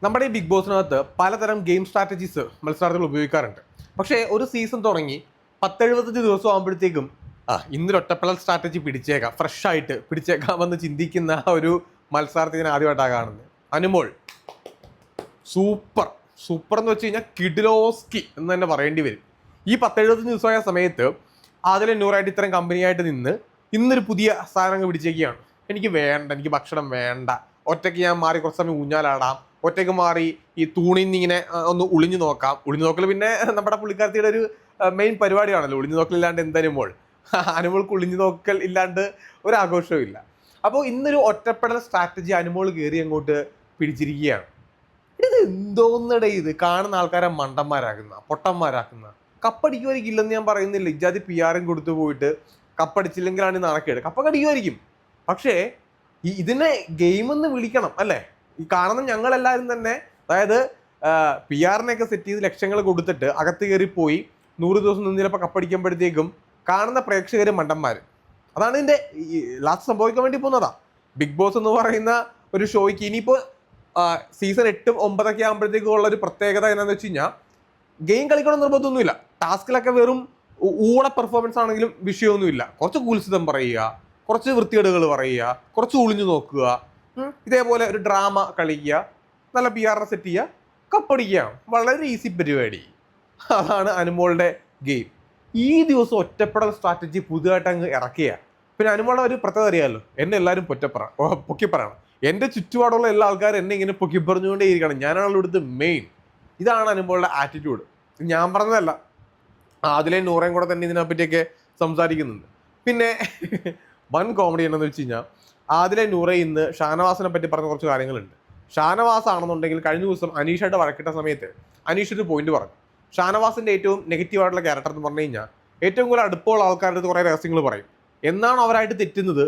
നമ്മുടെ ഈ ബിഗ് ബോസിനകത്ത് പലതരം ഗെയിം സ്ട്രാറ്റജീസ് മത്സരാർത്ഥികൾ ഉപയോഗിക്കാറുണ്ട്. പക്ഷേ ഒരു സീസൺ തുടങ്ങി 10-75 ദിവസം ആകുമ്പോഴത്തേക്കും ഇന്നൊരു ഒറ്റപ്പെടൽ സ്ട്രാറ്റജി പിടിച്ചേക്കാം, ഫ്രഷ് ആയിട്ട് പിടിച്ചേക്കാമെന്ന് ചിന്തിക്കുന്ന ഒരു മത്സരാർത്ഥിനെ ആദ്യമായിട്ടാണ് കാണുന്നത്. അനുമോൾ സൂപ്പർ സൂപ്പർ എന്ന് വെച്ച് കഴിഞ്ഞാൽ കിഡിലോസ്കി എന്ന് തന്നെ പറയേണ്ടി വരും. ഈ 10-75 ദിവസമായ സമയത്ത് അതിലെ നൂറായിട്ട് ഇത്തരം കമ്പനിയായിട്ട് നിന്ന് ഇന്നൊരു പുതിയ സാധനങ്ങൾ പിടിച്ചേക്കുകയാണ്. എനിക്ക് വേണ്ട, എനിക്ക് ഭക്ഷണം വേണ്ട, ഒറ്റയ്ക്ക് ഞാൻ മാറി കുറച്ച് സമയം ഊഞ്ഞാലാടാം, ഒറ്റയ്ക്ക് മാറി ഈ തൂണിന്ന് ഇങ്ങനെ ഒന്ന് ഒളിഞ്ഞു നോക്കാം. ഒളിഞ്ഞു നോക്കൽ പിന്നെ നമ്മുടെ പുള്ളിക്കാരത്തിയുടെ ഒരു മെയിൻ പരിപാടിയാണല്ലോ. ഒളിഞ്ഞു നോക്കലില്ലാണ്ട് എന്താനുമ്പോൾ അനുമോൾക്ക് ഒളിഞ്ഞു നോക്കൽ ഇല്ലാണ്ട് ഒരു ആഘോഷവും ഇല്ല. അപ്പോൾ ഇന്നൊരു ഒറ്റപ്പെടൽ സ്ട്രാറ്റജി അനുമോൾ കയറി അങ്ങോട്ട് പിടിച്ചിരിക്കുകയാണ്. ഇത് എന്തോന്നടേ, ഇത് കാണുന്ന ആൾക്കാരെ മണ്ടന്മാരാക്കുന്ന, പൊട്ടന്മാരാക്കുന്ന. കപ്പടിക്കുമായിരിക്കും, ഇല്ലെന്ന് ഞാൻ പറയുന്നില്ല. ഇജാതി PR കൊടുത്തു പോയിട്ട് കപ്പടിച്ചില്ലെങ്കിലാണ് നാണക്കേട്. കപ്പടിക്കുമായിരിക്കും, പക്ഷേ ഇതിനെ ഗെയിമെന്ന് വിളിക്കണം അല്ലേ? ഈ കാണുന്ന ഞങ്ങളെല്ലാവരും തന്നെ, അതായത് PR സെറ്റ് ചെയ്ത് ലക്ഷങ്ങൾ കൊടുത്തിട്ട് അകത്ത് കയറിപ്പോയി 100 ദിവസം നിന്ന് ചിലപ്പോൾ കപ്പടിക്കുമ്പോഴത്തേക്കും കാണുന്ന പ്രേക്ഷകർ മണ്ടന്മാർ. അതാണ് ഇതിൻ്റെ ലാസ്റ്റ് സംഭവിക്കാൻ വേണ്ടി പോകുന്നതാ. ബിഗ് ബോസ് എന്ന് പറയുന്ന ഒരു ഷോയ്ക്ക് ഇനിയിപ്പോൾ സീസൺ 8, 9 ആകുമ്പോഴത്തേക്കും ഉള്ള ഒരു പ്രത്യേകത എന്താണെന്ന് വെച്ച് കഴിഞ്ഞാൽ ഗെയിം കളിക്കണം നിർബന്ധമൊന്നുമില്ല. ടാസ്കിലൊക്കെ വെറും ഊള പെർഫോമൻസ് ആണെങ്കിലും വിഷയമൊന്നുമില്ല. കുറച്ച് കുൽസിതം പറയുക, കുറച്ച് വൃത്തികേടുകൾ പറയുക, കുറച്ച് ഒളിഞ്ഞു നോക്കുക, ഇതേപോലെ ഒരു ഡ്രാമ കളിക്കുക, നല്ല PR സെറ്റ് ചെയ്യുക, കപ്പടിക്കുക. വളരെ ഈസി പരിപാടി. അതാണ് അനുമോളുടെ ഗെയിം. ഈ ദിവസം ഒറ്റപ്പെടൽ സ്ട്രാറ്റജി പുതുതായിട്ട് അങ്ങ് ഇറക്കിയ. പിന്നെ അനുമോളുടെ ഒരു പ്രത്യേകത അറിയാമല്ലോ, എന്നെ എല്ലാവരും പൊക്കിപ്പറയണം. എൻ്റെ ചുറ്റുപാടുള്ള എല്ലാ ആൾക്കാരും എന്നെ ഇങ്ങനെ പൊക്കിപ്പറഞ്ഞുകൊണ്ടേ ഇരിക്കണം. ഞാനാണല്ലോ ഇവിടുത്തെ മെയിൻ. ഇതാണ് അനുമോളുടെ ആറ്റിറ്റ്യൂഡ്. ഞാൻ പറഞ്ഞതല്ല, അതിലെ നൂറേം കൂടെ തന്നെ ഇതിനെപ്പറ്റിയൊക്കെ സംസാരിക്കുന്നുണ്ട്. പിന്നെ വൻ കോമഡി എന്താണെന്ന് വെച്ച് കഴിഞ്ഞാൽ അതിലെ നൂറെ ഇന്ന് ഷാനവാസിനെ പറ്റി പറഞ്ഞ കുറച്ച് കാര്യങ്ങളുണ്ട്. ഷാനവാസ് ആണെന്നുണ്ടെങ്കിൽ കഴിഞ്ഞ ദിവസം അനീഷായിട്ട് വഴക്കിട്ട സമയത്ത് അനീഷ് ഒരു പോയിന്റ് പറഞ്ഞു. ഷാനവാസിന്റെ ഏറ്റവും നെഗറ്റീവായിട്ടുള്ള ക്യാരക്ടർ എന്ന് പറഞ്ഞു കഴിഞ്ഞാൽ ഏറ്റവും കൂടുതൽ അടുപ്പമുള്ള ആൾക്കാരുടെ അടുത്ത് കുറേ രഹസ്യങ്ങൾ പറയും. എന്നാണ് അവരായിട്ട് തെറ്റുന്നത്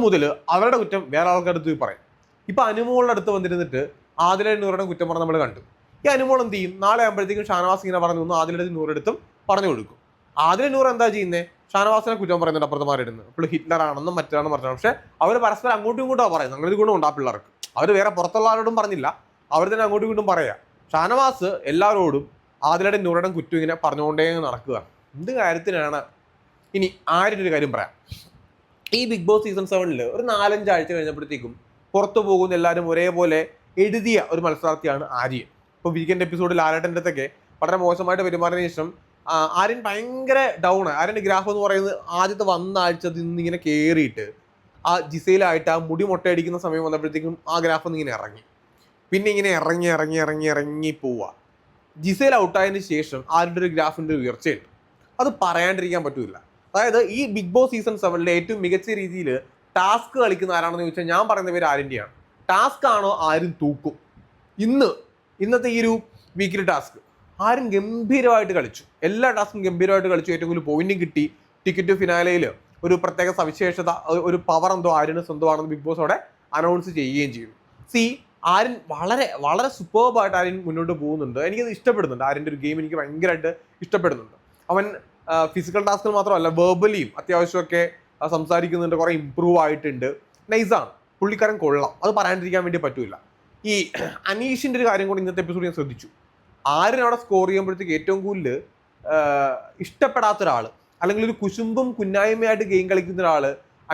മുതൽ അവരുടെ കുറ്റം വേറെ ആൾക്കാരുടെ അടുത്ത് പറയും. ഇപ്പം അനുമോളുടെ അടുത്ത് വന്നിരുന്നിട്ട് ആദിലെ നൂറുടെ കുറ്റം പറഞ്ഞ് നമ്മൾ കണ്ടു. ഈ അനുമോൾ എന്ത് ചെയ്യും? നാളെ ആകുമ്പോഴത്തേക്കും ഷാനവാസ് ഇങ്ങനെ പറഞ്ഞു തന്നു, ആദിലെ നൂറെടുത്തും പറഞ്ഞു കൊടുക്കും. ആദിലെ നൂറ് എന്താ ചെയ്യുന്നത്? ഷാനവാസിനെ കുറ്റം പറയുന്നുണ്ട് അപ്പുറത്തുമാരിടുന്നത്. അപ്പോൾ ഹിറ്റ്ലർ ആണെന്നും മറ്റാണെന്നും പറഞ്ഞു. പക്ഷേ അവർ പരസ്പരം അങ്ങോട്ടും ഇങ്ങോട്ടും പറയുന്നത്. അങ്ങനെ ഒരു ഗുണമുണ്ട് ആ പിള്ളേർക്ക്. അവർ വേറെ പുറത്തുള്ള ആരോടും പറഞ്ഞില്ല, അവർ തന്നെ അങ്ങോട്ടും ഇങ്ങോട്ടും പറയാം. ഷാനവാസ് എല്ലാവരോടും ആദിലയുടെ നൂറുടെ കുറ്റം ഇങ്ങനെ പറഞ്ഞുകൊണ്ടേ നടക്കുക. എന്ത് കാര്യത്തിനാണ്? ഇനി ആരുടെ ഒരു കാര്യം പറയാം. ഈ ബിഗ് ബോസ് സീസൺ 7 ഒരു 4-5 ആഴ്ച കഴിഞ്ഞപ്പോഴത്തേക്കും പുറത്തു പോകുന്ന എല്ലാവരും ഒരേപോലെ എഴുതിയ ഒരു മത്സരാർത്ഥിയാണ് ആര്യൻ. ഇപ്പോൾ വീക്കെൻഡ് എപ്പിസോഡിൽ ആരേട്ടൻ്റെ അടുത്തൊക്കെ വളരെ മോശമായിട്ട് പെരുമാറിയതിനു ശേഷം ആര്യൻ ഭയങ്കര ഡൗൺ ആണ്. ആര്യൻ്റെ ഗ്രാഫ് എന്ന് പറയുന്നത് ആദ്യത്തെ വന്ന ആഴ്ച ഇങ്ങനെ കയറിയിട്ട് ആ ജിസയിലായിട്ട് ആ മുടി മുട്ടയടിക്കുന്ന സമയം വന്നപ്പോഴത്തേക്കും ആ ഗ്രാഫ് ഒന്ന് ഇങ്ങനെ ഇറങ്ങി. പിന്നെ ഇങ്ങനെ ഇറങ്ങി പോവുക. ജിസയിൽ ഔട്ടായതിനു ശേഷം ആരുടെ ഒരു ഗ്രാഫിൻ്റെ ഉയർച്ചയുണ്ട്. അത് പറയാണ്ടിരിക്കാൻ പറ്റില്ല. അതായത് ഈ ബിഗ് ബോസ് സീസൺ 7 ഏറ്റവും മികച്ച രീതിയിൽ ടാസ്ക് കളിക്കുന്ന ആരാണെന്ന് ചോദിച്ചാൽ ഞാൻ പറയുന്ന പേര് ആര്യൻ്റെയാണ്. ടാസ്ക് ആണോ ആരും തൂക്കും. ഇന്നത്തെ ഈ ഒരു വീക്കിലി ടാസ്ക് ആരും ഗംഭീരമായിട്ട് കളിച്ചു. എല്ലാ ടാസ്കും ഗംഭീരമായിട്ട് കളിച്ചു. ഏറ്റവും കൂടുതൽ പോയിന്റും കിട്ടി. ടിക്കറ്റ് ഫിനാലയിൽ ഒരു പ്രത്യേക സവിശേഷത, ഒരു പവർ എന്തോ ആര്യന് സ്വന്തമാണെന്ന് ബിഗ് ബോസ് അവിടെ അനൗൺസ് ചെയ്യുകയും ചെയ്തു. ആര്യൻ വളരെ വളരെ സൂപ്പർബായിട്ട് ആര്യൻ മുന്നോട്ട് പോകുന്നുണ്ട്. എനിക്കത് ഇഷ്ടപ്പെടുന്നുണ്ട്. ആര്യൻ്റെ ഒരു ഗെയിം എനിക്ക് ഭയങ്കരമായിട്ട് ഇഷ്ടപ്പെടുന്നുണ്ട്. അവൻ ഫിസിക്കൽ ടാസ്കുകൾ മാത്രമല്ല, വെർബലിയും അത്യാവശ്യമൊക്കെ സംസാരിക്കുന്നുണ്ട്. കുറേ ഇമ്പ്രൂവ് ആയിട്ടുണ്ട്. നൈസാണ്, പുള്ളിക്കാരൻ കൊള്ളാം. അത് പറയാണ്ടിരിക്കാൻ വേണ്ടി പറ്റില്ല. ഈ അനീഷിൻ്റെ ഒരു കാര്യം കൂടി ഇന്നത്തെ എപ്പിസോഡ് ഞാൻ ശ്രദ്ധിച്ചു. ആര്യൻ അവിടെ സ്കോർ ചെയ്യുമ്പോഴത്തേക്ക് ഏറ്റവും കൂടുതൽ ഇഷ്ടപ്പെടാത്ത ഒരാൾ, അല്ലെങ്കിൽ ഒരു കുശുമ്പും കുന്നായ്മയായിട്ട് ഗെയിം കളിക്കുന്ന ഒരാൾ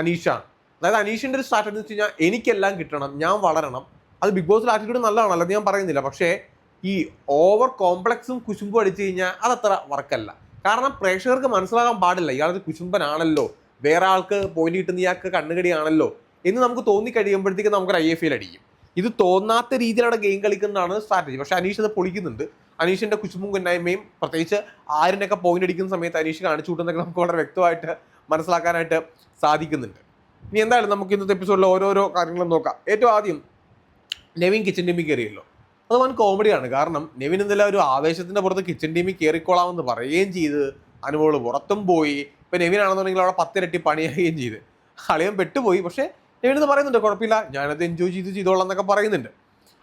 അനീഷാണ്. അതായത് അനീഷിൻ്റെ ഒരു സ്ട്രാറ്റജി എന്ന് വെച്ച് കഴിഞ്ഞാൽ എനിക്കെല്ലാം കിട്ടണം, ഞാൻ വളരണം. അത് ബിഗ് ബോസിൽ ആറ്റിറ്റ്യൂഡ് നല്ലതാണ്, അല്ലെന്ന് ഞാൻ പറയുന്നില്ല. പക്ഷേ ഈ ഓവർ കോംപ്ലക്സും കുശുമ്പും അടിച്ചു കഴിഞ്ഞാൽ അതത്ര വർക്കല്ല. കാരണം പ്രേക്ഷകർക്ക് മനസ്സിലാകാൻ പാടില്ല ഇയാളൊരു കുശുമ്പനാണല്ലോ, വേറെ ആൾക്ക് പോയിന്റ് കിട്ടുന്ന ഇയാൾക്ക് കണ്ണുകടിയാണല്ലോ എന്ന് നമുക്ക് തോന്നി കഴിയുമ്പോഴത്തേക്ക് നമുക്കൊരു IFL അടിക്കും. ഇത് തോന്നാത്ത രീതിയിലാണ് ഗെയിം കളിക്കുന്നതാണ് സ്ട്രാറ്റജി. പക്ഷെ അനീഷ് അത് പൊളിക്കുന്നുണ്ട്. അനീഷിന്റെ കുശുമ്പും കുന്നായ്മയും പ്രത്യേകിച്ച് ആരിനൊക്കെ പോയിന്റ് അടിക്കുന്ന സമയത്ത് അനീഷ് കാണിച്ചു കൂട്ടുന്നതൊക്കെ നമുക്ക് വളരെ വ്യക്തമായിട്ട് മനസ്സിലാക്കാനായിട്ട് സാധിക്കുന്നുണ്ട്. ഇനി എന്തായാലും നമുക്ക് ഇന്നത്തെ എപ്പിസോഡിൽ ഓരോരോ കാര്യങ്ങളും നോക്കാം. ഏറ്റവും ആദ്യം നെവിൻ കിച്ചൺ ടീമിൽ കയറിയല്ലോ. അത് വൻ കോമഡിയാണ്. കാരണം നെവിൻ എന്തെല്ലാം ഒരു ആവേശത്തിന്റെ പുറത്ത് കിച്ചൺ ടീമിൽ കയറിക്കോളാമെന്ന് പറയുകയും ചെയ്ത് അനുമോൾ പുറത്തും പോയി. ഇപ്പം നെവിൻ ആണെന്നുണ്ടെങ്കിൽ അവിടെ 10 ഇരട്ടി പണിയാകുകയും ചെയ്ത് അളിയൻ പെട്ടുപോയി. പക്ഷേ നെവിൻ എന്ന് പറയുന്നുണ്ട് കുഴപ്പമില്ല, ഞാനത് എൻജോയ് ചെയ്തോളാം എന്നൊക്കെ പറയുന്നുണ്ട്.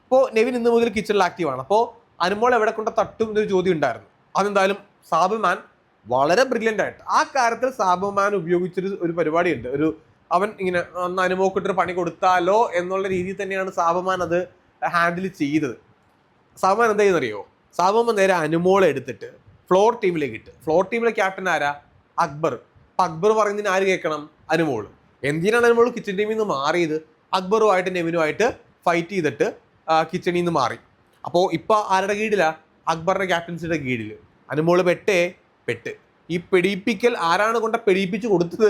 അപ്പോൾ നെവിൻ ഇന്ന് മുതൽ കിച്ചണിൽ ആക്റ്റീവാണ്. അപ്പോൾ അനുമോൾ എവിടെ കൊണ്ട് തട്ടും എന്നൊരു ചോദ്യം ഉണ്ടായിരുന്നു. അതെന്തായാലും സാബുമാൻ വളരെ ബ്രില്യൻ്റ് ആയിട്ട് ആ കാര്യത്തിൽ സാബുമാൻ ഉപയോഗിച്ചൊരു പരിപാടിയുണ്ട്. അവൻ ഇങ്ങനെ ഒന്ന് അനുമോക്കിട്ടൊരു പണി കൊടുത്താലോ എന്നുള്ള രീതിയിൽ തന്നെയാണ് സാബുമാൻ അത് ഹാൻഡിൽ ചെയ്തത്. സാബുമാൻ എന്താ ചെയ്യുന്നറിയോ? സാബുമാൻ നേരെ അനുമോളെ എടുത്തിട്ട് ഫ്ലോർ ടീമിലേക്ക് ഇട്ട്. ഫ്ലോർ ടീമിലെ ക്യാപ്റ്റൻ ആരാ? അക്ബർ. അപ്പം അക്ബർ പറയുന്നതിന് ആര് കേൾക്കണം? അനുമോള്. എന്തിനാണ് അനുമോൾ കിച്ചൺ ടീമിൽ നിന്ന് മാറിയത്? അക്ബറുമായിട്ട് നെവിനുമായിട്ട് ഫൈറ്റ് ചെയ്തിട്ട് കിച്ചണിൽ നിന്ന് മാറി. അപ്പോൾ ഇപ്പം ആരുടെ കീഴിലാ? അക്ബറിന്റെ ക്യാപ്റ്റൻസിയുടെ കീഴിൽ. അനുമോള് പെട്ട്. ഈ പെടിപ്പിക്കൽ ആരാണ് കൊണ്ട് പെടിപ്പിച്ച് കൊടുത്തത്?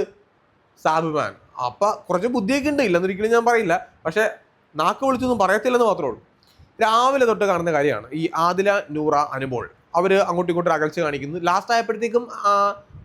സാബുമാൻ. അപ്പം കുറച്ച് ബുദ്ധിയൊക്കെ ഉണ്ട്, ഇല്ലെന്നൊരിക്കലും ഞാൻ പറയില്ല. പക്ഷെ നാക്ക് വിളിച്ചൊന്നും പറയത്തില്ലെന്ന് മാത്രമേ ഉള്ളൂ. രാവിലെ തൊട്ട് കാണുന്ന കാര്യമാണ് ഈ ആദില, നൂറ, അനുമോൾ. അവർ അങ്ങോട്ടും ഇങ്ങോട്ടും അകൽച്ച കാണിക്കുന്നു. ലാസ്റ്റ് ആയപ്പോഴത്തേക്കും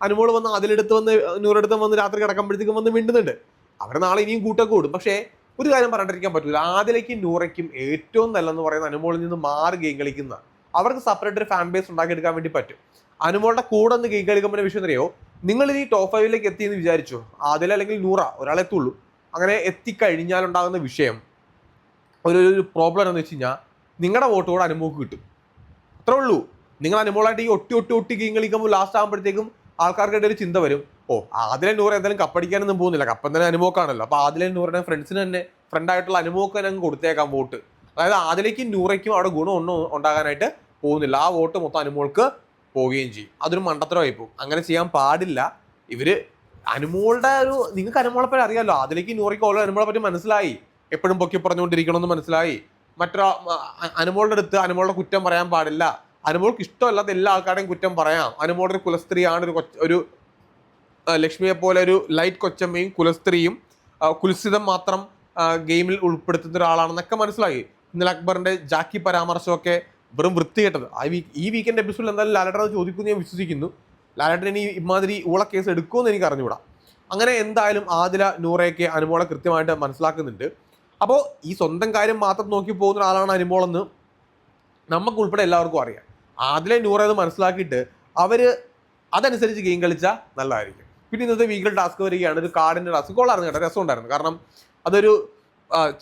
അനുമോൾ വന്ന് അതിലെടുത്ത് വന്ന് നൂറെടുത്ത് വന്ന് രാത്രി കിടക്കുമ്പോഴത്തേക്കും വന്ന് മിണ്ടുന്നുണ്ട്. അവർ നാളെ ഇനിയും കൂട്ടൊക്കെ കൂടും. പക്ഷേ ഒരു കാര്യം പറഞ്ഞിരിക്കാൻ പറ്റില്ല, ആദിലയ്ക്കും നൂറയ്ക്കും ഏറ്റവും നല്ലതെന്ന് പറയുന്ന അനുമോളിൽ നിന്ന് മാറി ഗെയിം കളിക്കുന്ന, അവർക്ക് സെപ്പറേറ്റ് ഒരു ഫാൻ ബേസ് ഉണ്ടാക്കിയെടുക്കാൻ വേണ്ടി പറ്റും. അനുമോളുടെ കൂടെ ഒന്ന് ഗെയിം കളിക്കുമ്പോൾ വിഷയം അറിയോ? നിങ്ങൾ ഇനി ടോപ്പ് 5ലേക്ക് എത്തിയെന്ന് വിചാരിച്ചു, ആദില അല്ലെങ്കിൽ നൂറ ഒരാളെത്തുള്ളൂ. അങ്ങനെ എത്തിക്കഴിഞ്ഞാലുണ്ടാകുന്ന വിഷയം, ഒരു പ്രോബ്ലം എന്ന് വെച്ച് കഴിഞ്ഞാൽ നിങ്ങളുടെ വോട്ട് കൂടെ അനുമോക്ക് കിട്ടും. അത്രേ ഉള്ളൂ. നിങ്ങൾ അനുമോളായിട്ട് ഈ ഒട്ടി ഗെയിം കളിക്കുമ്പോൾ ലാസ്റ്റ് ആകുമ്പോഴത്തേക്കും ആൾക്കാർക്കിടെ ഒരു ചിന്ത വരും, ഓ ആദിലെ നൂറ് എന്തായാലും കപ്പടിക്കാനൊന്നും പോകുന്നില്ല, കപ്പം തന്നെ അനുമോക്കാണല്ലോ, അപ്പോൾ ആദിലെ നൂറിനെ ഫ്രണ്ട്സിന് തന്നെ ഫ്രണ്ടായിട്ടുള്ള അനുമോക്ക് തന്നെ അങ്ങ് കൊടുത്തേക്കാം വോട്ട്. അതായത് ആദിലേക്കും നൂറയ്ക്കും അവിടെ ഗുണമൊന്നും ഉണ്ടാകാനായിട്ട് പോകുന്നില്ല. ആ വോട്ട് മൊത്തം അനുമോൾക്ക് പോവുകയും ചെയ്യും. അതൊരു മണ്ടത്തരമായി പോകും. അങ്ങനെ ചെയ്യാൻ പാടില്ല. ഇവര് അനുമോളുടെ നിങ്ങൾക്ക് അനുമോളെ പറ്റി അറിയാമല്ലോ. ആദിലേക്കും നൂറയ്ക്കും ഓരോ അനുമോളെ പറ്റി മനസ്സിലായി, എപ്പോഴും പൊക്കി പറഞ്ഞുകൊണ്ടിരിക്കണമെന്ന് മനസ്സിലായി. അനുമോളുടെ അടുത്ത് അനുമോളുടെ കുറ്റം പറയാൻ പാടില്ല. അനുമോൾക്ക് ഇഷ്ടമല്ലാത്ത എല്ലാ ആൾക്കാരുടെയും കുറ്റം പറയാം. അനുമോളുടെ ഒരു കുലസ്ത്രീയാണ്, ഒരു ലക്ഷ്മിയെ പോലെ ഒരു ലൈറ്റ് കൊച്ചമ്മയും കുലസ്ത്രീയും കുൽസിതം മാത്രം ഗെയിമിൽ ഉൾപ്പെടുത്തുന്ന ഒരാളാണെന്നൊക്കെ മനസ്സിലായി. ഇന്നലെ അക്ബറിന്റെ ജാക്കി പരാമർശമൊക്കെ വെറും വൃത്തികെട്ടത്. ഈ വീക്കെൻഡ് എപ്പിസോഡിൽ എന്തായാലും ലാലേട്ടൻ അത് ചോദിക്കുമെന്ന് ഞാൻ വിശ്വസിക്കുന്നു. ലാലേട്ടൻ ഇനി ഇമാതിരി ഊള കേസ് എടുക്കുമെന്ന് എനിക്ക് അറിഞ്ഞുകൂടാ. അങ്ങനെ എന്തായാലും ആദില, നൂറയൊക്കെ അനുമോളെ കൃത്യമായിട്ട് മനസ്സിലാക്കുന്നുണ്ട്. അപ്പോൾ ഈ സ്വന്തം കാര്യം മാത്രം നോക്കി പോകുന്ന ഒരാളാണ് അനുമോളെന്ന് നമുക്ക് ഉൾപ്പെടെ എല്ലാവർക്കും അറിയാം. ആദിലെ നൂറ് അത് മനസ്സിലാക്കിയിട്ട് അവർ അതനുസരിച്ച് ഗെയിം കളിച്ചാൽ നല്ലതായിരിക്കും. പിന്നെ ഇന്നത്തെ വീക്കിൽ ടാസ്ക് വരികയാണ്, ഒരു കാർഡിൻ്റെ ടാസ്ക്. കൊള്ളായിരുന്നു കേട്ടോ, രസമുണ്ടായിരുന്നു. കാരണം അതൊരു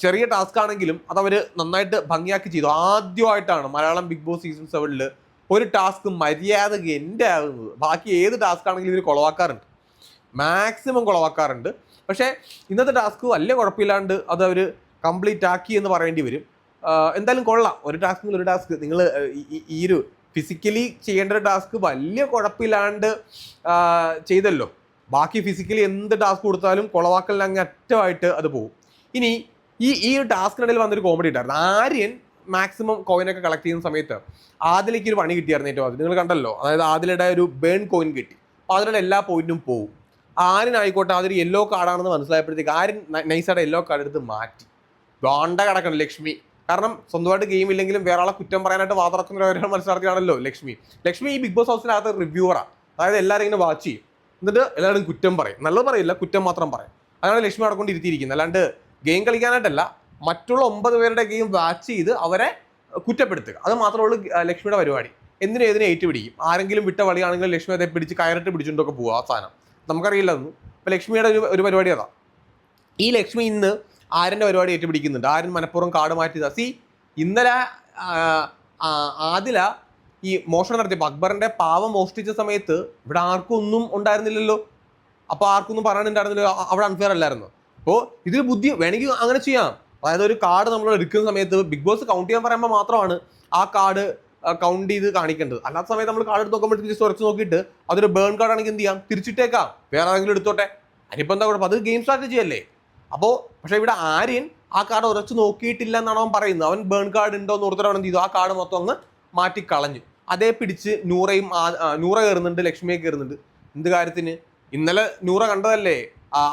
ചെറിയ ടാസ്ക് ആണെങ്കിലും അതവർ നന്നായിട്ട് ഭംഗിയാക്കി ചെയ്തു. ആദ്യമായിട്ടാണ് മലയാളം ബിഗ് ബോസ് സീസൺ 7 ഒരു ടാസ്ക് മര്യാദക്ക് എൻ്റെ ആകുന്നത്. ബാക്കി ഏത് ടാസ്ക് ആണെങ്കിലും ഇവർ കുളവാക്കാറുണ്ട്, മാക്സിമം കുളവാക്കാറുണ്ട്. പക്ഷേ ഇന്നത്തെ ടാസ്ക് വലിയ കുഴപ്പമില്ലാണ്ട് അത് അവർ കംപ്ലീറ്റ് ആക്കി എന്ന് പറയേണ്ടി വരും. എന്തായാലും കൊള്ളാം. ഒരു ടാസ്ക് നിങ്ങൾ ഈ ഒരു ഫിസിക്കലി ചെയ്യേണ്ട ഒരു ടാസ്ക് വലിയ കുഴപ്പമില്ലാണ്ട് ചെയ്തല്ലോ. ബാക്കി ഫിസിക്കലി എന്ത് ടാസ്ക് കൊടുത്താലും കുളവാക്കലിന് അങ്ങ് അറ്റമായിട്ട് അത് പോകും. ഇനി ഈ ഒരു ടാസ്കിനിടയിൽ വന്നൊരു കോമഡി ഉണ്ടായിരുന്നു. ആര്യൻ മാക്സിമം കോയിനൊക്കെ കളക്ട് ചെയ്യുന്ന സമയത്ത് ആദിലേക്ക് ഒരു പണി കിട്ടിയായിരുന്നു. ഏറ്റവും ആദ്യം നിങ്ങൾ കണ്ടല്ലോ, അതായത് ആദിലയുടെ ഒരു ബേൺ കോയിൻ കിട്ടി. അപ്പോൾ അതിലുള്ള എല്ലാ പോയിന്റും പോകും. ആര്യനായിക്കോട്ടെ അതൊരു യെല്ലോ കാർഡാണെന്ന് മനസ്സിലായപ്പോഴത്തേക്ക് ആര്യൻ നൈസായിട്ട് യെല്ലോ കാർഡ് എടുത്ത് മാറ്റി. ഗോണ്ട കിടക്കണം ലക്ഷ്മി. കാരണം സ്വന്തമായിട്ട് ഗെയിം ഇല്ലെങ്കിലും വേറെ ആളെ കുറ്റം പറയാനായിട്ട് വാതറക്കുന്ന ഒരു മത്സരാർത്ഥിയാണല്ലോ ലക്ഷ്മി. ഈ ബിഗ് ബോസ് ഹൗസിനകത്ത് റിവ്യൂവറാണ്. അതായത് എല്ലാവരും ഇങ്ങനെ വാച്ച് ചെയ്യും, എന്നിട്ട് എല്ലാവരും കുറ്റം പറയും. നല്ലത് പറയില്ല, കുറ്റം മാത്രം പറയും. അതാണ് ലക്ഷ്മി അവിടെ കൊണ്ട് ഇരുത്തിയിരിക്കുന്നത്. അല്ലാണ്ട് ഗെയിം കളിക്കാനായിട്ടല്ല, മറ്റുള്ള 9 പേരുടെ ഗെയിം വാച്ച് ചെയ്ത് അവരെ കുറ്റപ്പെടുത്തുക. അത് മാത്രമേ ഉള്ളൂ ലക്ഷ്മിയുടെ പരിപാടി. എന്തിനും ഏറ്റുപിടിക്കും. ആരെങ്കിലും വിട്ട വളിയാണെങ്കിൽ ലക്ഷ്മി അതേ പിടിച്ച് കയറിട്ട് പിടിച്ചുകൊണ്ടൊക്കെ പോകുക. ആ സാധനം നമുക്കറിയില്ല അതൊന്നും. അപ്പോൾ ലക്ഷ്മിയുടെ ഒരു പരിപാടി അതാണ്. ഈ ലക്ഷ്മി ഇന്ന് ആര്യൻ്റെ പരിപാടി ഏറ്റുപിടിക്കുന്നുണ്ട്. ആര്യൻ മനഃപൂർവ്വം കാർഡ് മാറ്റിയതാ. ഇന്നലെ ആദില ഈ മോഷണം നടത്തിയപ്പോൾ അക്ബറിന്റെ പാവം മോഷ്ടിച്ച സമയത്ത് ഇവിടെ ആർക്കും ഒന്നും ഉണ്ടായിരുന്നില്ലല്ലോ. അപ്പോൾ ആർക്കൊന്നും പറയാനുണ്ടായിരുന്നില്ലോ, അവിടെ അൺഫെയർ അല്ലായിരുന്നു. അപ്പോൾ ഇതിൽ ബുദ്ധി വേണമെങ്കിൽ അങ്ങനെ ചെയ്യാം. അതായത് ഒരു കാർഡ് നമ്മൾ എടുക്കുന്ന സമയത്ത് ബിഗ് ബോസ് കൗണ്ട് ചെയ്യാൻ പറയുമ്പോൾ മാത്രമാണ് ആ കാർഡ് കൗണ്ട് ചെയ്ത് കാണിക്കേണ്ടത്. അല്ലാത്ത സമയത്ത് നമ്മൾ കാർഡ് എടുത്ത് നോക്കുമ്പോഴത്തേക്ക് ജസ്റ്റ് ഉറച്ച് നോക്കിയിട്ട് അതൊരു ബേൺ കാർഡ് ആണെങ്കിൽ എന്ത് ചെയ്യാം, തിരിച്ചിട്ടേക്കാം, വേറെ ആരെങ്കിലും എടുത്തോട്ടെ. അതിനിപ്പോൾ എന്താ കുഴപ്പം? അത് ഗെയിം സ്ട്രാറ്റജി അല്ലേ. അപ്പോൾ പക്ഷേ ഇവിടെ ആര്യൻ ആ കാർഡ് ഉറച്ച് നോക്കിയിട്ടില്ല എന്നാണ് അവൻ പറയുന്നത്. അവൻ ബേൺ കാർഡ് ഉണ്ടോ എന്ന് ഓർത്തിട്ട് അവൻ എന്ത് ചെയ്തു, ആ കാർഡ് മൊത്തം അങ്ങ് മാറ്റിക്കളഞ്ഞു. അതേ പിടിച്ച് നൂറ കയറുന്നുണ്ട്, ലക്ഷ്മിയെ കയറുന്നുണ്ട്. എന്ത് കാര്യത്തിന്? ഇന്നലെ നൂറ കണ്ടതല്ലേ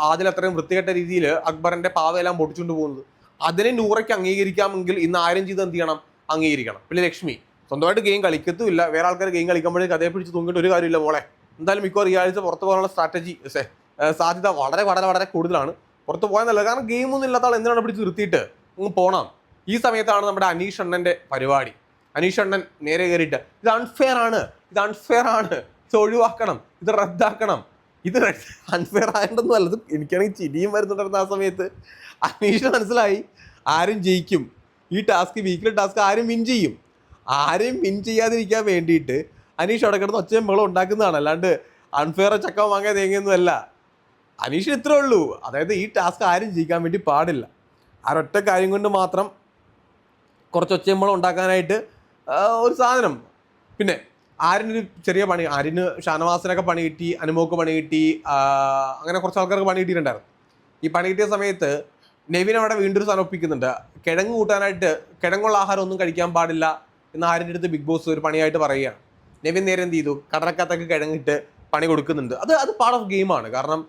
ആദിൽ അത്രയും വൃത്തികെട്ട രീതിയിൽ അക്ബറിന്റെ പാവയെല്ലാം പൊട്ടിച്ചുകൊണ്ട് പോകുന്നത്. അതിനെ നൂറയ്ക്ക് അംഗീകരിക്കാമെങ്കിൽ ഇന്ന് ആരും ചെയ്ത് എന്ത് ചെയ്യണം, അംഗീകരിക്കണം. പിന്നെ ലക്ഷ്മി സ്വന്തമായിട്ട് ഗെയിം കളിക്കത്തുമില്ല, വേറെ ആൾക്കാർ ഗെയിം കളിക്കുമ്പോഴേക്ക് അതേ പിടിച്ച് തൂങ്ങിയിട്ട് ഒരു കാര്യമില്ല മോളെ. എന്തായാലും മിക്കവാറും ഈ ആഴ്ച പുറത്ത് പോകാനുള്ള സാധ്യത വളരെ വളരെ വളരെ കൂടുതലാണ്. പുറത്ത് പോയാൽ നല്ലത്. കാരണം ഗെയിമൊന്നും ഇല്ലാത്ത ആൾ എന്തിനാണ് പിടിച്ച് നിർത്തിയിട്ട് പോകണം. ഈ സമയത്താണ് നമ്മുടെ അനീഷ് അണ്ണൻ്റെ പരിപാടി. അനീഷ് അണ്ണൻ നേരെ കയറിയിട്ട് ഇത് അൺഫെയർ ആണ്, ഇത് ഒഴിവാക്കണം, ഇത് റദ്ദാക്കണം. ഇത് അൺഫെയർ ആയതൊന്നും അല്ലത്. എനിക്കാണെങ്കിൽ ചിരിയും വരുന്നുണ്ടായിരുന്നു ആ സമയത്ത്. അനീഷ് മനസ്സിലായി ആരും ജയിക്കും ഈ ടാസ്ക്, വീക്കിലി ടാസ്ക് ആരും വിൻ ചെയ്യും. ആരും വിൻ ചെയ്യാതിരിക്കാൻ വേണ്ടിയിട്ട് അനീഷ് അവിടെ കിടന്ന് ഒച്ചയും ബഹളം ഉണ്ടാക്കുന്നതാണ്. അല്ലാണ്ട് അൺഫെയർ ചക്ക വാങ്ങിയ തേങ്ങയൊന്നും അല്ല. അനീഷിന് ഇത്രേ ഉള്ളൂ, അതായത് ഈ ടാസ്ക് ആരും ജയിക്കാൻ വേണ്ടി പാടില്ല. ആ ഒറ്റ കാര്യം കൊണ്ട് മാത്രം കുറച്ച് ഒച്ചയമ്പളം ഉണ്ടാക്കാനായിട്ട് ഒരു സാധനം. പിന്നെ ആര്യനൊരു ചെറിയ പണി, ആര്യന് ഷാനവാസിനൊക്കെ പണി കിട്ടി, അനുമോക്ക് പണി കിട്ടി, അങ്ങനെ കുറച്ച് ആൾക്കാർക്ക് പണി കിട്ടിയിട്ടുണ്ടായിരുന്നു. ഈ പണി കിട്ടിയ സമയത്ത് നെവിൻ അവിടെ വീണ്ടും ഒരു സാധനം ഒപ്പിക്കുന്നുണ്ട്. കിഴങ്ങ് കൂട്ടാനായിട്ട് കിഴങ്ങുള്ള ആഹാരം ഒന്നും കഴിക്കാൻ പാടില്ല എന്ന് ആര്യൻ്റെ അടുത്ത് ബിഗ് ബോസ് ഒരു പണിയായിട്ട് പറയുകയാണ്. നെവിൻ നേരെ എന്ത് ചെയ്തു, കടലക്കകത്തൊക്കെ കിഴങ്ങിട്ട് പണി കൊടുക്കുന്നുണ്ട്. അത് പാർട്ട് ഓഫ് ഗെയിമാണ്. കാരണം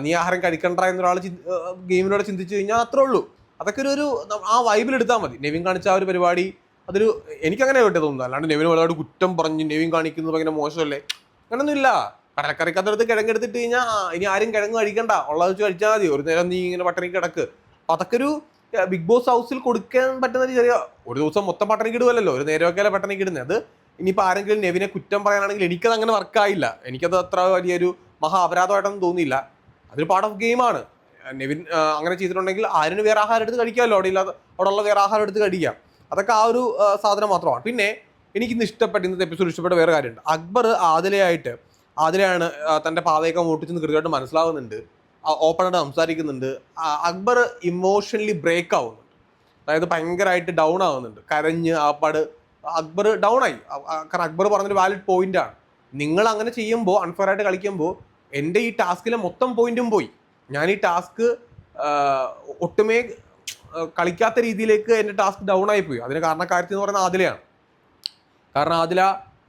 നീ ആഹാരം കഴിക്കണ്ട എന്നൊരാൾ ഗെയിമിനോട് ചിന്തിച്ചു കഴിഞ്ഞാൽ അത്രേ ഉള്ളൂ. അതൊക്കെ ഒരു ആ വൈബിൽ എടുത്താൽ മതി. നെവിൻ കാണിച്ച ആ ഒരു പരിപാടി അതൊരു എനിക്കങ്ങനെ കേട്ട് തോന്നുന്നു. അല്ലാണ്ട് നെവിന് ഒരുപാട് കുറ്റം പറഞ്ഞ് നെവിൻ കാണിക്കുന്നത് ഭയങ്കര മോശമല്ലേ, അങ്ങനൊന്നും ഇല്ല. കടലക്കറിക്കകത്തെടുത്ത് കിഴങ്ങെടുത്തിട്ട് കഴിഞ്ഞാൽ ഇനി ആരും കിഴങ്ങ് കഴിക്കണ്ട, ഉള്ളത് വെച്ച് കഴിച്ചാൽ മതി, ഒരു നേരം നീ ഇങ്ങനെ പട്ടണി കിടക്ക്. അപ്പം അതൊക്കെ ഒരു ബിഗ് ബോസ് ഹൗസിൽ കൊടുക്കാൻ പറ്റുന്ന ചെറിയ, ഒരു ദിവസം മൊത്തം പട്ടണിക്ക് ഇടുവല്ലോ, ഒരു നേരമൊക്കെയല്ലേ പട്ടണിക്ക് ഇടുന്നത്. അത് ഇനിയിപ്പോൾ ആരെങ്കിലും നെവിനെ കുറ്റം പറയാനാണെങ്കിൽ എനിക്കത് അങ്ങനെ വർക്കായില്ല. എനിക്കത് അത്ര വലിയൊരു മഹാ അപരാധമായിട്ടൊന്നും തോന്നിയില്ല. അതൊരു പാർട്ട് ഓഫ് ഗെയിമാണ്. നെവിൻ അങ്ങനെ ചെയ്തിട്ടുണ്ടെങ്കിൽ ആരിന് വേറെ ആഹാരം എടുത്ത് കഴിക്കാമല്ലോ, അവിടെ ഉള്ള വേറെ ആഹാരം എടുത്ത് കഴിക്കാം. അതൊക്കെ ആ ഒരു സാധനം മാത്രമാണ്. പിന്നെ എനിക്കിന്ന് ഇഷ്ടപ്പെട്ട, ഇന്നത്തെ എപ്പിസോഡ് ഇഷ്ടപ്പെട്ട വേറെ കാര്യമുണ്ട്. അക്ബർ ആദിലയാണ് തൻ്റെ പാവയൊക്കെ മോട്ടിച്ചെന്ന് കൃത്യമായിട്ട് മനസ്സിലാവുന്നുണ്ട്. ഓപ്പണായിട്ട് സംസാരിക്കുന്നുണ്ട്. അക്ബർ ഇമോഷണലി ബ്രേക്ക് ആവുന്നുണ്ട്. അതായത് ഭയങ്കരമായിട്ട് ഡൗൺ ആവുന്നുണ്ട്, കരഞ്ഞ് അക്ബർ ഡൗൺ ആയി. കാരണം അക്ബർ പറഞ്ഞൊരു വാലിഡ് പോയിന്റാണ്. നിങ്ങൾ അങ്ങനെ ചെയ്യുമ്പോൾ, അൺഫെയർ ആയിട്ട് കളിക്കുമ്പോൾ എൻ്റെ ഈ ടാസ്കിലെ മൊത്തം പോയിന്റും പോയി. ഞാൻ ഈ ടാസ്ക് ഒട്ടുമേ കളിക്കാത്ത രീതിയിലേക്ക് എൻ്റെ ടാസ്ക് ഡൗൺ ആയിപ്പോയി. അതിന് കാരണക്കാരത്തി എന്ന് പറയുന്നത് ആദിലയാണ്. കാരണം ആദില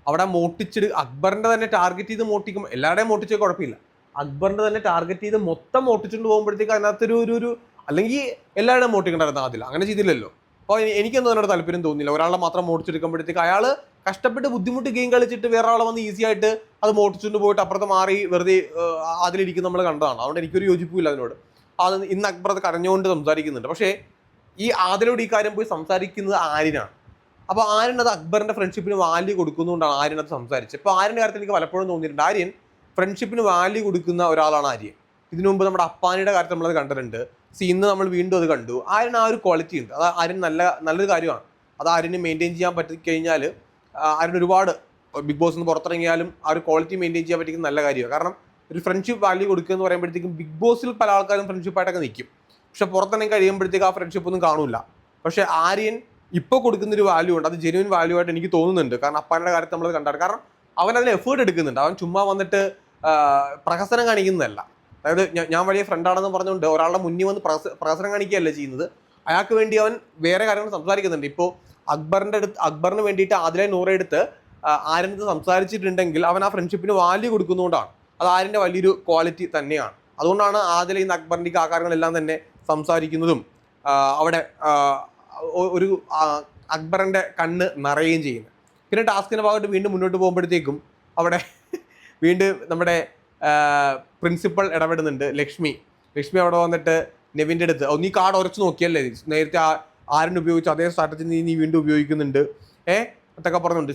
അവിടെ മോട്ടിച്ചിട്ട് അക്ബറിൻ്റെ തന്നെ ടാർഗറ്റ് ചെയ്ത് മോട്ടിക്കും. എല്ലാവരുടെയും മോട്ടിച്ചാൽ കുഴപ്പമില്ല, അക്ബറിൻ്റെ തന്നെ ടാർഗറ്റ് ചെയ്ത് മൊത്തം മോട്ടിച്ചുകൊണ്ട് പോകുമ്പോഴത്തേക്ക് അതിനകത്തൊരു അല്ലെങ്കിൽ എല്ലാവരുടെയും മോട്ടിക്കണ്ടായിരുന്നു ആദില. അങ്ങനെ ചെയ്തില്ലല്ലോ. അപ്പോൾ എനിക്കൊന്നും അതിനോട് താല്പര്യം തോന്നിയില്ല. ഒരാളെ മാത്രം മോട്ടിച്ചെടുക്കുമ്പോഴത്തേക്ക് അയാൾ കഷ്ടപ്പെട്ട് ബുദ്ധിമുട്ട് ഗെയിം കളിച്ചിട്ട് വേറെ ആളെ വന്ന് ഈസി ആയിട്ട് അത് മോട്ടിച്ചുകൊണ്ട് പോയിട്ട് അപ്പുറത്ത് മാറി വെറുതെ അതിലിരിക്കും നമ്മൾ കണ്ടതാണ്. അതുകൊണ്ട് എനിക്കൊരു യോജിപ്പില്ല അതിനോട്. അത് ഇന്ന് അക്ബർ അത് കരഞ്ഞുകൊണ്ട് സംസാരിക്കുന്നുണ്ട്. പക്ഷേ ഈ ആദിലോട് ഈ കാര്യം പോയി സംസാരിക്കുന്നത് ആര്യനാണ്. അപ്പോൾ ആര്യൻ അത് അക്ബറിൻ്റെ ഫ്രണ്ട്ഷിപ്പിന് വാല്യൂ കൊടുക്കുന്നതുകൊണ്ടാണ് ആര്യൻ അത് സംസാരിച്ചത്. ഇപ്പോൾ ആര്യൻ്റെ കാര്യത്തിൽ എനിക്ക് പലപ്പോഴും തോന്നിയിട്ടുണ്ട്, ആര്യൻ ഫ്രണ്ട്ഷിപ്പിന് വാല്യൂ കൊടുക്കുന്ന ഒരാളാണ് ആര്യൻ. ഇതിനു മുമ്പ് നമ്മുടെ അപ്പാനിയുടെ കാര്യത്തിൽ നമ്മളത് കണ്ടിട്ടുണ്ട്. ഇന്ന് നമ്മൾ വീണ്ടും അത് കണ്ടു. ആര്യൻ ആ ഒരു ക്വാളിറ്റി ഉണ്ട്. അത് ആര്യൻ നല്ലൊരു കാര്യമാണ്. അത് ആര്യന് മെയിൻറ്റെയിൻ ചെയ്യാൻ പറ്റിക്കഴിഞ്ഞാൽ ആര്യൻ ഒരുപാട് ബിഗ് ബോസിൽ നിന്ന് പുറത്തിറങ്ങിയാലും ആ ഒരു ക്വാളിറ്റി മെയിൻറ്റെയിൻ ചെയ്യാൻ പറ്റിക്കുന്ന നല്ല കാര്യമാണ്. കാരണം ഒരു ഫ്രണ്ട്ഷിപ്പ് വാല്യൂ കൊടുക്കുക എന്ന് പറയുമ്പോഴത്തേക്കും ബിഗ് ബോസിൽ പല ആൾക്കാരും ഫ്രണ്ട്ഷിപ്പായിട്ടൊക്കെ നിൽക്കും. പക്ഷെ പുറത്തിറങ്ങി കഴിയുമ്പോഴത്തേക്ക് ആ ഫ്രണ്ട്ഷിപ്പ് ഒന്നും കാണില്ല. പക്ഷേ ആര്യൻ ഇപ്പോൾ കൊടുക്കുന്നൊരു വാല്യൂ ഉണ്ട്. അത് ജെന്യുവൻ വാല്യൂ ആയിട്ട് എനിക്ക് തോന്നുന്നുണ്ട്. കാരണം അപ്പാൻ്റെ കാര്യത്തിൽ നമ്മളത് കണ്ടാണ്. കാരണം അവൻ അതിന് എഫേർട്ട് എടുക്കുന്നുണ്ട്. അവൻ ചുമ്മാ വന്നിട്ട് പ്രഹസനം കാണിക്കുന്നതല്ല. അതായത് ഞാൻ വലിയ ഫ്രണ്ടാണെന്ന് പറഞ്ഞുകൊണ്ട് ഒരാളുടെ മുന്നിൽ വന്ന് പ്രഹസനം കാണിക്കുകയല്ല ചെയ്യുന്നത്. അയാൾക്ക് വേണ്ടി അവൻ വേറെ കാര്യങ്ങൾ സംസാരിക്കുന്നുണ്ട്. ഇപ്പോൾ അക്ബറിന് വേണ്ടിയിട്ട് ആദിലെ നൂറെ എടുത്ത് ആര്യനടുത്ത് സംസാരിച്ചിട്ടുണ്ടെങ്കിൽ അവൻ ആ ഫ്രണ്ട്ഷിപ്പിന് വാല്യൂ കൊടുക്കുന്നതുകൊണ്ടാണ്. അത് ആര്യൻ്റെ വലിയൊരു ക്വാളിറ്റി തന്നെയാണ്. അതുകൊണ്ടാണ് ആദിലെ ഇന്ന് അക്ബറിൻ്റെ ആ കാര്യങ്ങളെല്ലാം തന്നെ സംസാരിക്കുന്നതും അവിടെ ഒരു അക്ബറിൻ്റെ കണ്ണ് നിറയുകയും ചെയ്യുന്നത്. പിന്നെ ടാസ്കിൻ്റെ ഭാഗമായിട്ട് വീണ്ടും മുന്നോട്ട് പോകുമ്പോഴത്തേക്കും അവിടെ വീണ്ടും നമ്മുടെ പ്രിൻസിപ്പൾ ഇടപെടുന്നുണ്ട്. ലക്ഷ്മി അവിടെ വന്നിട്ട് നെവിൻ്റെ അടുത്ത് നീ കാർഡ് ഉറച്ചു നോക്കിയല്ലേ, നേരത്തെ ആരും ഉപയോഗിച്ചു അതേ സ്ട്രാറ്റജി നീ വീണ്ടും ഉപയോഗിക്കുന്നുണ്ട് എന്നൊക്കെ പറഞ്ഞുണ്ട്.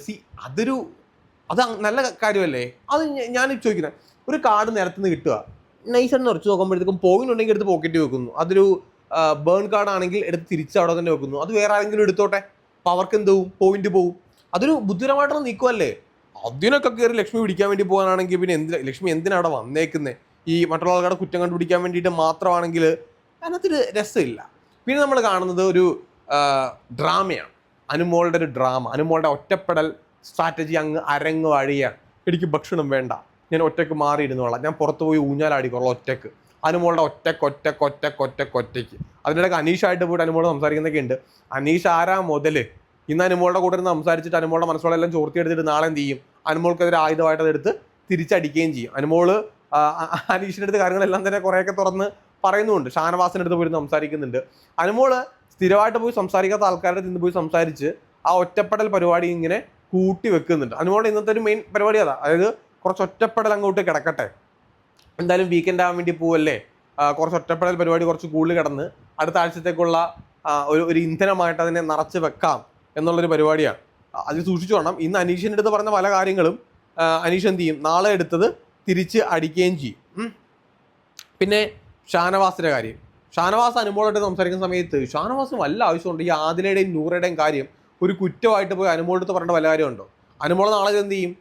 അത് നല്ല കാര്യമല്ലേ? അത് ഞാൻ ചോദിക്കുന്നത്, ഒരു കാർഡ് നിരത്തുനിന്ന് കിട്ടുക, നൈസായിട്ട് ഉറച്ചു നോക്കുമ്പോഴത്തേക്കും പോയിന്റ് ഉണ്ടെങ്കിൽ എടുത്ത് പോക്കറ്റ് വെക്കുന്നു. അതൊരു ബേൺ കാർഡ് ആണെങ്കിൽ എടുത്ത് തിരിച്ച് അവിടെ തന്നെ വെക്കുന്നു. അത് വേറെ ആരെങ്കിലും എടുത്തോട്ടെ, അപ്പോൾ അവർക്ക് എന്താവും, പോയിന്റ് പോവും. അതൊരു ബുദ്ധിപരമായിട്ടുള്ള നീക്കമല്ലേ? അതിനൊക്കെ കയറി ലക്ഷ്മി പിടിക്കാൻ വേണ്ടി പോകാനാണെങ്കിൽ പിന്നെ ലക്ഷ്മി എന്തിനാണ് അവിടെ വന്നേക്കുന്നത്? ഈ മറ്റുള്ള ആൾക്കാരുടെ കുറ്റം കണ്ടുപിടിക്കാൻ വേണ്ടിയിട്ട് മാത്രമാണെങ്കിൽ അതിനകത്തൊരു രസമില്ല. പിന്നെ നമ്മൾ കാണുന്നത് ഒരു ഡ്രാമയാണ്, അനുമോളുടെ ഒരു ഡ്രാമ. അനുമോളുടെ ഒറ്റപ്പെടൽ സ്ട്രാറ്റജി അരങ്ങ് വഴിയാണ്. എനിക്ക് ഭക്ഷണം വേണ്ട, ഞാൻ ഒറ്റയ്ക്ക് മാറിയിരുന്നോളാം, ഞാൻ പുറത്ത് പോയി ഊഞ്ഞാലാടിക്കോളാം ഒറ്റയ്ക്ക്. അനുമോളുടെ ഒറ്റയ്ക്ക്. അതിനിടയ്ക്ക് അനീഷായിട്ട് പോയിട്ട് അനുമോള് സംസാരിക്കുന്നൊക്കെ ഉണ്ട്. അനീഷ് ആരാ മുതൽ? ഇന്ന് അനുമോളുടെ കൂടെ നിന്ന് സംസാരിച്ചിട്ട് അനുമോളുടെ മനസ്സിലെല്ലാം ചോർത്തിയെടുത്തിട്ട് നാളെ എന്ത് ചെയ്യും? അനുമോൾക്കെതിരെ ആയുധമായിട്ട് അതെടുത്ത് തിരിച്ചടിക്കുകയും ചെയ്യും. അനുമോള് അനീഷിൻ്റെ അടുത്ത് കാര്യങ്ങളെല്ലാം തന്നെ കുറേയൊക്കെ തുറന്ന് പറയുന്നുണ്ട്. ഷാനവാസിൻ്റെ അടുത്ത് പോയി സംസാരിക്കുന്നുണ്ട്. അനുമോള് സ്ഥിരമായിട്ട് പോയി സംസാരിക്കാത്ത ആൾക്കാരുടെ നിന്ന് പോയി സംസാരിച്ച് ആ ഒറ്റപ്പെടൽ പരിപാടി ഇങ്ങനെ കൂട്ടി വെക്കുന്നുണ്ട്. അനുമോളുടെ ഇന്നത്തെ ഒരു മെയിൻ പരിപാടി അതാ. അതായത് കുറച്ച് ഒറ്റപ്പെടൽ അങ്ങോട്ട് കിടക്കട്ടെ, എന്തായാലും വീക്കെൻഡ് ആവാൻ വേണ്ടി പോവല്ലേ, കുറച്ച് ഒറ്റപ്പെടൽ പരിപാടി കുറച്ച് കൂടുതൽ കിടന്ന് അടുത്ത ആഴ്ചത്തേക്കുള്ള ഒരു ഇന്ധനമായിട്ട് അതിനെ നിറച്ച് വെക്കാം എന്നുള്ളൊരു പരിപാടിയാണ്. അത് സൂക്ഷിച്ചു വേണം. ഇന്ന് അനീഷിൻ്റെ അടുത്ത് പറഞ്ഞ പല കാര്യങ്ങളും അനീഷ് എന്ത് ചെയ്യും, നാളെ എടുത്തത് തിരിച്ച് അടിക്കുകയും ചെയ്യും. പിന്നെ ഷാനവാസിൻ്റെ കാര്യം, ഷാനവാസ് അനുമോളായിട്ട് സംസാരിക്കുന്ന സമയത്ത് ഷാനവാസിന് വല്ല ആവശ്യമുണ്ട് ഈ ആദിലയുടെയും നൂറയുടെയും കാര്യം ഒരു കുറ്റമായിട്ട് പോയി അനുമോളടുത്ത് പറയേണ്ട വല്ല കാര്യമുണ്ടോ? അനുമോൾ നാളെ എന്ത് ചെയ്യും,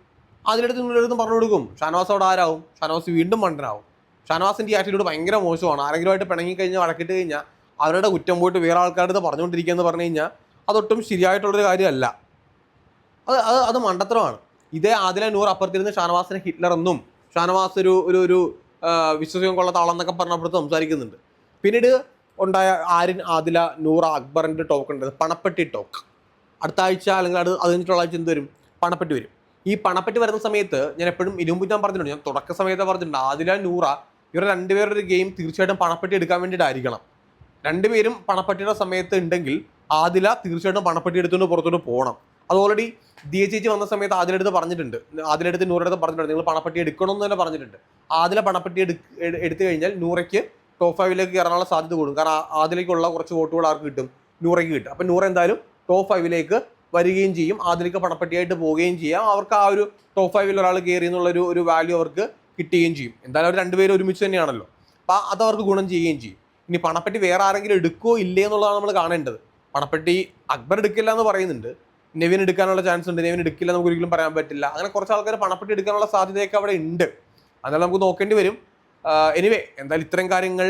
അതിലെടുത്ത് നൂറെടുത്തും പറഞ്ഞു കൊടുക്കും. ഷാനവാസ് അവിടെ ആരാവും? ഷാനവാസ് വീണ്ടും മണ്ടനാവും. ഷാനവാസിൻ്റെ ഈ ആറ്റിറ്റ്യൂഡ് ഭയങ്കര മോശമാണ്. ആരെങ്കിലുമായിട്ട് പിണങ്ങി കഴിഞ്ഞാൽ, വഴക്കിട്ട് കഴിഞ്ഞാൽ അവരുടെ കുറ്റം പോയിട്ട് വേറെ ആൾക്കാരുടെ അടുത്ത് പറഞ്ഞുകൊണ്ടിരിക്കുക എന്ന് പറഞ്ഞു കഴിഞ്ഞാൽ അതൊട്ടും ശരിയായിട്ടുള്ളൊരു കാര്യമല്ല. അത് അത് അത് മണ്ടത്തരമാണ്. ഇതേ ആദില നൂർ അപ്പുറത്തിരുന്ന് ഷാനവാസിനെ ഹിറ്റ്ലർ എന്നും ഷാനവാസ് ഒരു ഒരു ഒരു വിശ്വസിക്കാൻ കൊള്ളാത്ത ആളെന്നൊക്കെ പറഞ്ഞപ്പോഴത്ത് സംസാരിക്കുന്നുണ്ട്. പിന്നീട് ഉണ്ടായ ആര്യൻ, ആദില, നൂറ, അക്ബറിൻ്റെ ടോക്ക് ഉണ്ട്, പണപ്പെട്ടി ടോക്ക്. അടുത്ത ആഴ്ച അല്ലെങ്കിൽ അത് കഴിഞ്ഞിട്ടുള്ള ആഴ്ച എന്ത് വരും? പണപ്പെട്ടി വരും. ഈ പണപ്പെട്ടി വരുന്ന സമയത്ത് ഞാൻ എപ്പോഴും ഇതിനു മുമ്പ് ഞാൻ പറഞ്ഞിട്ടുണ്ട്, ഞാൻ തുടക്ക സമയത്ത് പറഞ്ഞിട്ടുണ്ട്, ആദില, നൂറ ഇവർ രണ്ടുപേരുടെ ഒരു ഗെയിം തീർച്ചയായിട്ടും പണപ്പെട്ടി എടുക്കാൻ വേണ്ടിയിട്ടായിരിക്കണം. രണ്ടുപേരും പണപ്പെട്ടിയുടെ സമയത്ത് ഉണ്ടെങ്കിൽ ആദില തീർച്ചയായിട്ടും പണപ്പെട്ടി എടുത്തുകൊണ്ട് പുറത്തോട്ട് പോകണം. അത് ഓൾറെഡി ദിയ ചേച്ചി വന്ന സമയത്ത് ആദിലെടുത്ത് പറഞ്ഞിട്ടുണ്ട്, ആദിലെടുത്ത് നൂറെടുത്ത് പറഞ്ഞിട്ടുണ്ട്, നിങ്ങൾ പണപ്പെട്ടി എടുക്കണമെന്ന് തന്നെ പറഞ്ഞിട്ടുണ്ട്. ആദില പണപ്പെട്ടി എടുത്തു കഴിഞ്ഞാൽ നൂറയ്ക്ക് ടോപ്പ് 5ലേക്ക് കയറാനുള്ള സാധ്യത കൂടും. കാരണം ആദിലേക്കുള്ള കുറച്ച് വോട്ടുകൾ ആർക്ക് കിട്ടും? നൂറയ്ക്ക് കിട്ടും. അപ്പം നൂറ എന്തായാലും ടോപ്പ് 5ലേക്ക് വരികയും ചെയ്യും, ആദിലേക്ക് പണപ്പെട്ടിയായിട്ട് പോവുകയും ചെയ്യാം. അവർക്ക് ആ ഒരു ടോപ്പ് 5ൽ ഒരാൾ കയറി എന്നുള്ളൊരു ഒരു വാല്യൂ അവർക്ക് കിട്ടുകയും ചെയ്യും. എന്തായാലും അവർ രണ്ടുപേരും ഒരുമിച്ച് തന്നെയാണല്ലോ. അപ്പം അത് അവർക്ക് ഗുണം ചെയ്യുകയും ചെയ്യും. ഇനി പണപ്പെട്ടി വേറെ ആരെങ്കിലും എടുക്കുമോ ഇല്ലേ എന്നുള്ളതാണ് നമ്മൾ കാണേണ്ടത്. പണപ്പെട്ടി അക്ബർ എടുക്കില്ല എന്ന് പറയുന്നുണ്ട്, നെവിൻ എടുക്കാനുള്ള ചാൻസ് ഉണ്ട്, നെവിൻ എടുക്കില്ല നമുക്ക് ഒരിക്കലും പറയാൻ പറ്റില്ല. അങ്ങനെ കുറച്ച് ആൾക്കാർ പണപ്പെട്ടി എടുക്കാനുള്ള സാധ്യതയൊക്കെ അവിടെ ഉണ്ട്. അതെല്ലാം നമുക്ക് നോക്കേണ്ടി വരും. എനിവേ എന്തായാലും ഇത്തരം കാര്യങ്ങൾ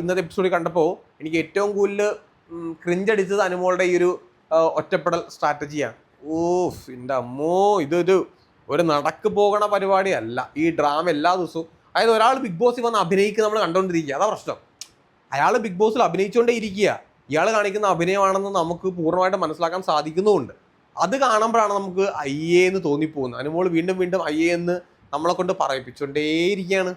ഇന്നത്തെ എപ്പിസോഡിൽ കണ്ടപ്പോൾ എനിക്ക് ഏറ്റവും കൂടുതൽ ക്രിഞ്ചടിച്ചത് അനുമോളുടെ ഈ ഒരു ഒറ്റപ്പെടൽ സ്ട്രാറ്റജിയാണ്. ഓഫ് എൻ്റെ അമ്മോ, ഇതൊരു നടക്ക് പോകണ പരിപാടിയല്ല ഈ ഡ്രാമ എല്ലാ ദിവസവും. അതായത് ഒരാൾ ബിഗ് ബോസിൽ വന്ന് അഭിനയിക്കുക നമ്മൾ കണ്ടുകൊണ്ടിരിക്കുക, അതാ പ്രശ്നം. അയാൾ ബിഗ് ബോസിൽ അഭിനയിച്ചുകൊണ്ടേ ഇരിക്കുക, ഇയാൾ കാണിക്കുന്ന അഭിനയമാണെന്ന് നമുക്ക് പൂർണ്ണമായിട്ട് മനസ്സിലാക്കാൻ സാധിക്കുന്നുമുണ്ട്. അത് കാണുമ്പോഴാണ് നമുക്ക് അയ്യേ എന്ന് തോന്നിപ്പോകുന്നത്. അനുമോൾ വീണ്ടും വീണ്ടും അയ്യേ എന്ന് നമ്മളെ കൊണ്ട് പറയിപ്പിച്ചുകൊണ്ടേയിരിക്കുകയാണ്.